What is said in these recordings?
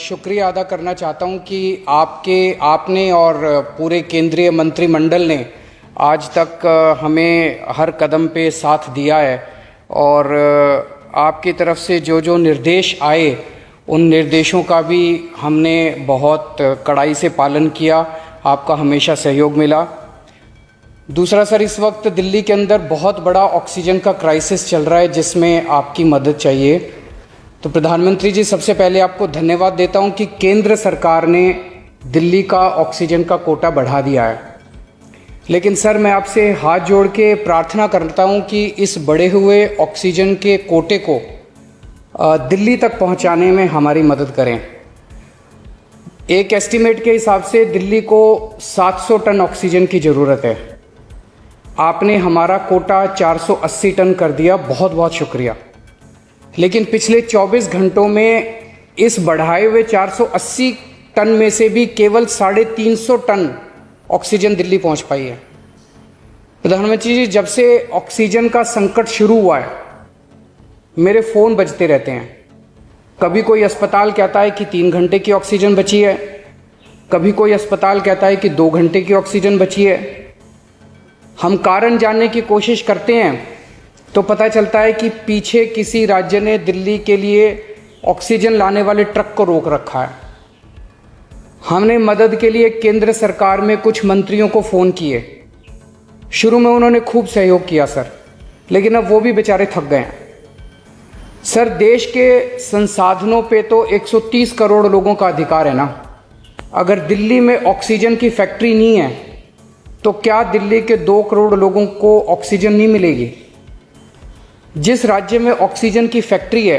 शुक्रिया अदा करना चाहता हूं कि आपने और पूरे केंद्रीय मंत्रिमंडल ने आज तक हमें हर कदम पे साथ दिया है और आपकी तरफ से जो जो निर्देश आए उन निर्देशों का भी हमने बहुत कड़ाई से पालन किया। आपका हमेशा सहयोग मिला। दूसरा सर, इस वक्त दिल्ली के अंदर बहुत बड़ा ऑक्सीजन का क्राइसिस चल रहा है जिसमें आपकी मदद चाहिए। तो प्रधानमंत्री जी, सबसे पहले आपको धन्यवाद देता हूं कि केंद्र सरकार ने दिल्ली का ऑक्सीजन का कोटा बढ़ा दिया है। लेकिन सर, मैं आपसे हाथ जोड़ के प्रार्थना करता हूं कि इस बढ़े हुए ऑक्सीजन के कोटे को दिल्ली तक पहुंचाने में हमारी मदद करें। एक एस्टीमेट के हिसाब से दिल्ली को 700 टन ऑक्सीजन की ज़रूरत है। आपने हमारा कोटा 480 टन कर दिया, बहुत बहुत शुक्रिया। लेकिन पिछले 24 घंटों में इस बढ़ाए हुए 480 टन में से भी केवल 350 टन ऑक्सीजन दिल्ली पहुंच पाई है। प्रधानमंत्री जी, जब से ऑक्सीजन का संकट शुरू हुआ है मेरे फ़ोन बजते रहते हैं। कभी कोई अस्पताल कहता है कि 3 घंटे की ऑक्सीजन बची है, कभी कोई अस्पताल कहता है कि 2 घंटे की ऑक्सीजन बची है। हम कारण जानने की कोशिश करते हैं तो पता चलता है कि पीछे किसी राज्य ने दिल्ली के लिए ऑक्सीजन लाने वाले ट्रक को रोक रखा है। हमने मदद के लिए केंद्र सरकार में कुछ मंत्रियों को फ़ोन किए। शुरू में उन्होंने खूब सहयोग किया सर, लेकिन अब वो भी बेचारे थक गए हैं। सर, देश के संसाधनों पे तो 130 करोड़ लोगों का अधिकार है ना। अगर दिल्ली में ऑक्सीजन की फैक्ट्री नहीं है तो क्या दिल्ली के 2 करोड़ लोगों को ऑक्सीजन नहीं मिलेगी? जिस राज्य में ऑक्सीजन की फैक्ट्री है,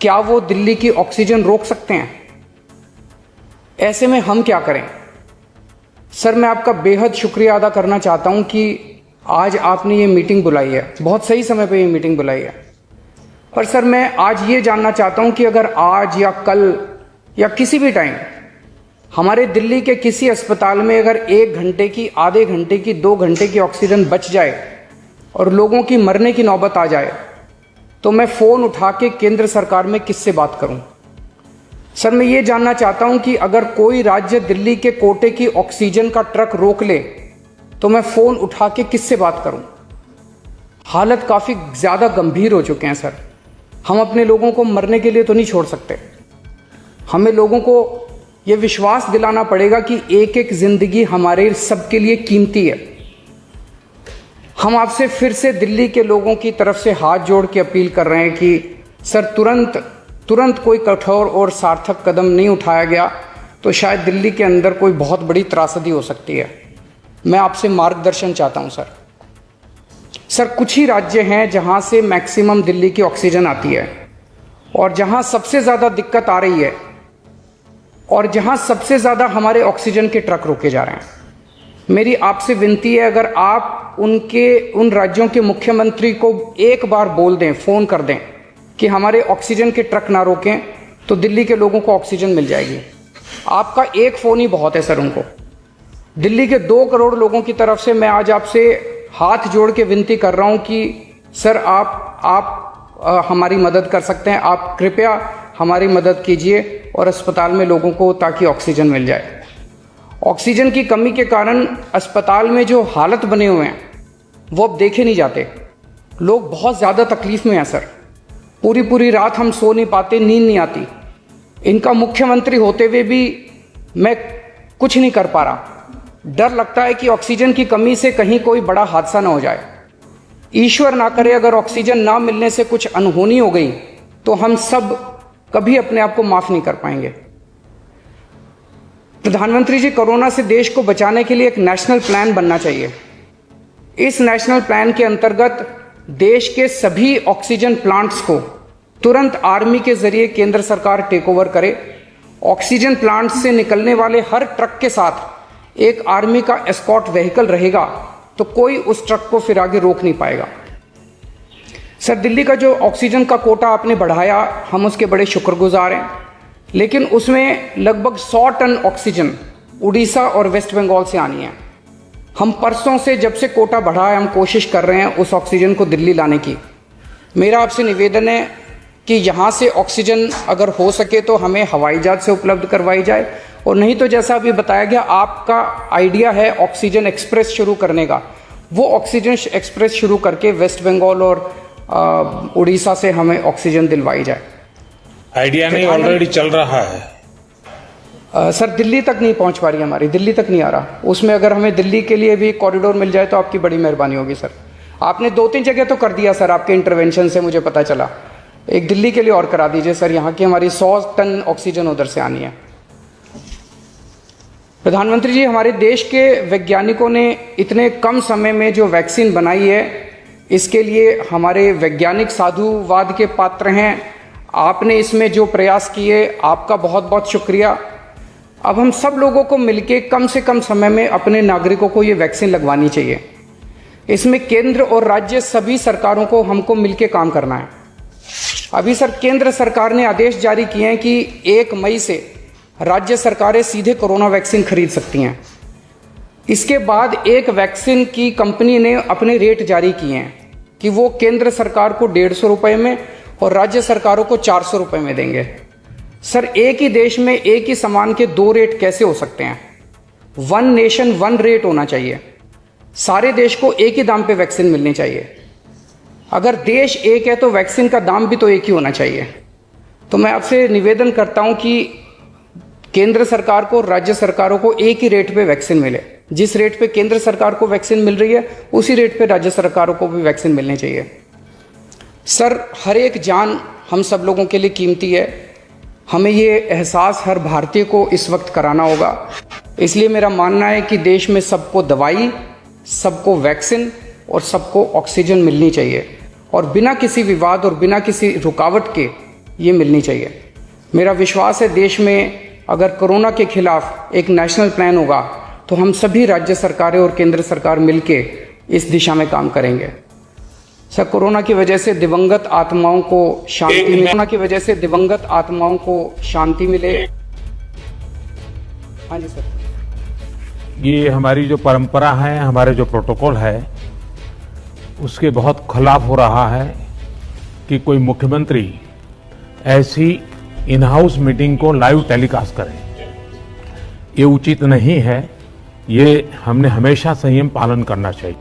क्या वो दिल्ली की ऑक्सीजन रोक सकते हैं? ऐसे में हम क्या करें? सर, मैं आपका बेहद शुक्रिया अदा करना चाहता हूं कि आज आपने ये मीटिंग बुलाई है। बहुत सही समय पे ये मीटिंग बुलाई है। पर सर, मैं आज ये जानना चाहता हूं कि अगर आज या कल या किसी भी टाइम हमारे दिल्ली के किसी अस्पताल में अगर 1 घंटे की, आधे घंटे की, 2 घंटे की ऑक्सीजन बच जाए और लोगों की मरने की नौबत आ जाए तो मैं फ़ोन उठा के केंद्र सरकार में किससे बात करूं? सर, मैं ये जानना चाहता हूं कि अगर कोई राज्य दिल्ली के कोटे की ऑक्सीजन का ट्रक रोक ले तो मैं फ़ोन उठा के किससे बात करूं? हालत काफ़ी ज़्यादा गंभीर हो चुके हैं सर। हम अपने लोगों को मरने के लिए तो नहीं छोड़ सकते। हमें लोगों को ये विश्वास दिलाना पड़ेगा कि एक एक जिंदगी हमारे सबके लिए कीमती है। हम आपसे फिर से दिल्ली के लोगों की तरफ से हाथ जोड़ के अपील कर रहे हैं कि सर, तुरंत कोई कठोर और सार्थक कदम नहीं उठाया गया तो शायद दिल्ली के अंदर कोई बहुत बड़ी त्रासदी हो सकती है। मैं आपसे मार्गदर्शन चाहता हूं सर। कुछ ही राज्य हैं जहां से मैक्सिमम दिल्ली की ऑक्सीजन आती है और जहां सबसे ज़्यादा दिक्कत आ रही है और जहां सबसे ज़्यादा हमारे ऑक्सीजन के ट्रक रोके जा रहे हैं। मेरी आपसे विनती है, अगर आप उन राज्यों के मुख्यमंत्री को एक बार बोल दें, फ़ोन कर दें कि हमारे ऑक्सीजन के ट्रक ना रोकें तो दिल्ली के लोगों को ऑक्सीजन मिल जाएगी। आपका एक फ़ोन ही बहुत है सर उनको। दिल्ली के 2 करोड़ लोगों की तरफ से मैं आज आपसे हाथ जोड़ के विनती कर रहा हूं कि सर, आप हमारी मदद कर सकते हैं। आप कृपया हमारी मदद कीजिए और अस्पताल में लोगों को ताकि ऑक्सीजन मिल जाए। ऑक्सीजन की कमी के कारण अस्पताल में जो हालत बने हुए हैं वो अब देखे नहीं जाते। लोग बहुत ज़्यादा तकलीफ में हैं सर। पूरी रात हम सो नहीं पाते, नींद नहीं आती। इनका मुख्यमंत्री होते हुए भी मैं कुछ नहीं कर पा रहा। डर लगता है कि ऑक्सीजन की कमी से कहीं कोई बड़ा हादसा ना हो जाए। ईश्वर ना करे अगर ऑक्सीजन ना मिलने से कुछ अनहोनी हो गई तो हम सब कभी अपने आप को माफ़ नहीं कर पाएंगे। प्रधानमंत्री जी, कोरोना से देश को बचाने के लिए एक नेशनल प्लान बनना चाहिए। इस नेशनल प्लान के अंतर्गत देश के सभी ऑक्सीजन प्लांट्स को तुरंत आर्मी के जरिए केंद्र सरकार टेक ओवर करे। ऑक्सीजन प्लांट से निकलने वाले हर ट्रक के साथ एक आर्मी का एस्कॉर्ट व्हीकल रहेगा तो कोई उस ट्रक को फिर आगे रोक नहीं पाएगा। सर, दिल्ली का जो ऑक्सीजन का कोटा आपने बढ़ाया, हम उसके बड़े शुक्रगुजार हैं। लेकिन उसमें लगभग 100 टन ऑक्सीजन उड़ीसा और वेस्ट बंगाल से आनी है। हम परसों से, जब से कोटा बढ़ा है, हम कोशिश कर रहे हैं उस ऑक्सीजन को दिल्ली लाने की। मेरा आपसे निवेदन है कि यहाँ से ऑक्सीजन अगर हो सके तो हमें हवाई जहाज से उपलब्ध करवाई जाए, और नहीं तो जैसा अभी बताया गया आपका आइडिया है ऑक्सीजन एक्सप्रेस शुरू करने का, वो ऑक्सीजन एक्सप्रेस शुरू करके वेस्ट बंगाल और उड़ीसा से हमें ऑक्सीजन दिलवाई जाए। आइडिया नहीं, ऑलरेडी चल रहा है। सर दिल्ली तक नहीं पहुंच पा रही हमारी, दिल्ली तक नहीं आ रहा। उसमें अगर हमें दिल्ली के लिए भी कॉरिडोर मिल जाए तो आपकी बड़ी मेहरबानी होगी सर। आपने 2-3 जगह तो कर दिया सर, आपके इंटरवेंशन से मुझे पता चला। एक दिल्ली के लिए और करा दीजिए सर, यहाँ की हमारी 100 टन ऑक्सीजन उधर से आनी है। प्रधानमंत्री जी, हमारे देश के वैज्ञानिकों ने इतने कम समय में जो वैक्सीन बनाई है, इसके लिए हमारे वैज्ञानिक साधुवाद के पात्र हैं। आपने इसमें जो प्रयास किए, आपका बहुत बहुत शुक्रिया। अब हम सब लोगों को मिलके कम से कम समय में अपने नागरिकों को ये वैक्सीन लगवानी चाहिए। इसमें केंद्र और राज्य सभी सरकारों को हमको मिलके काम करना है। अभी सर केंद्र सरकार ने आदेश जारी किए हैं कि 1 मई से राज्य सरकारें सीधे कोरोना वैक्सीन खरीद सकती हैं। इसके बाद एक वैक्सीन की कंपनी ने अपने रेट जारी किए हैं कि वो केंद्र सरकार को 150 रुपये में और राज्य सरकारों को 400 रुपये में देंगे। सर एक ही देश में एक ही सामान के 2 रेट कैसे हो सकते हैं? 1 नेशन 1 रेट होना चाहिए। सारे देश को एक ही दाम पे वैक्सीन मिलनी चाहिए। अगर देश एक है तो वैक्सीन का दाम भी तो एक ही होना चाहिए। तो मैं आपसे निवेदन करता हूं कि केंद्र सरकार को, राज्य सरकारों को एक ही रेट पे वैक्सीन मिले। जिस रेट पे केंद्र सरकार को वैक्सीन मिल रही है, उसी रेट पे राज्य सरकारों को भी वैक्सीन मिलनी चाहिए। सर हर एक जान हम सब लोगों के लिए कीमती है। हमें ये एहसास हर भारतीय को इस वक्त कराना होगा। इसलिए मेरा मानना है कि देश में सबको दवाई, सबको वैक्सीन और सबको ऑक्सीजन मिलनी चाहिए, और बिना किसी विवाद और बिना किसी रुकावट के ये मिलनी चाहिए। मेरा विश्वास है देश में अगर कोरोना के खिलाफ एक नेशनल प्लान होगा तो हम सभी राज्य सरकारें और केंद्र सरकार मिलके इस दिशा में काम करेंगे। सर कोरोना की वजह से दिवंगत आत्माओं को शांति मिले, कोरोना की वजह से दिवंगत आत्माओं को शांति मिले। हाँ जी सर। ये हमारी जो परंपरा है, हमारे जो प्रोटोकॉल है, उसके बहुत खिलाफ हो रहा है कि कोई मुख्यमंत्री ऐसी इन हाउस मीटिंग को लाइव टेलीकास्ट करे। ये उचित नहीं है। ये हमने हमेशा संयम पालन करना चाहिए।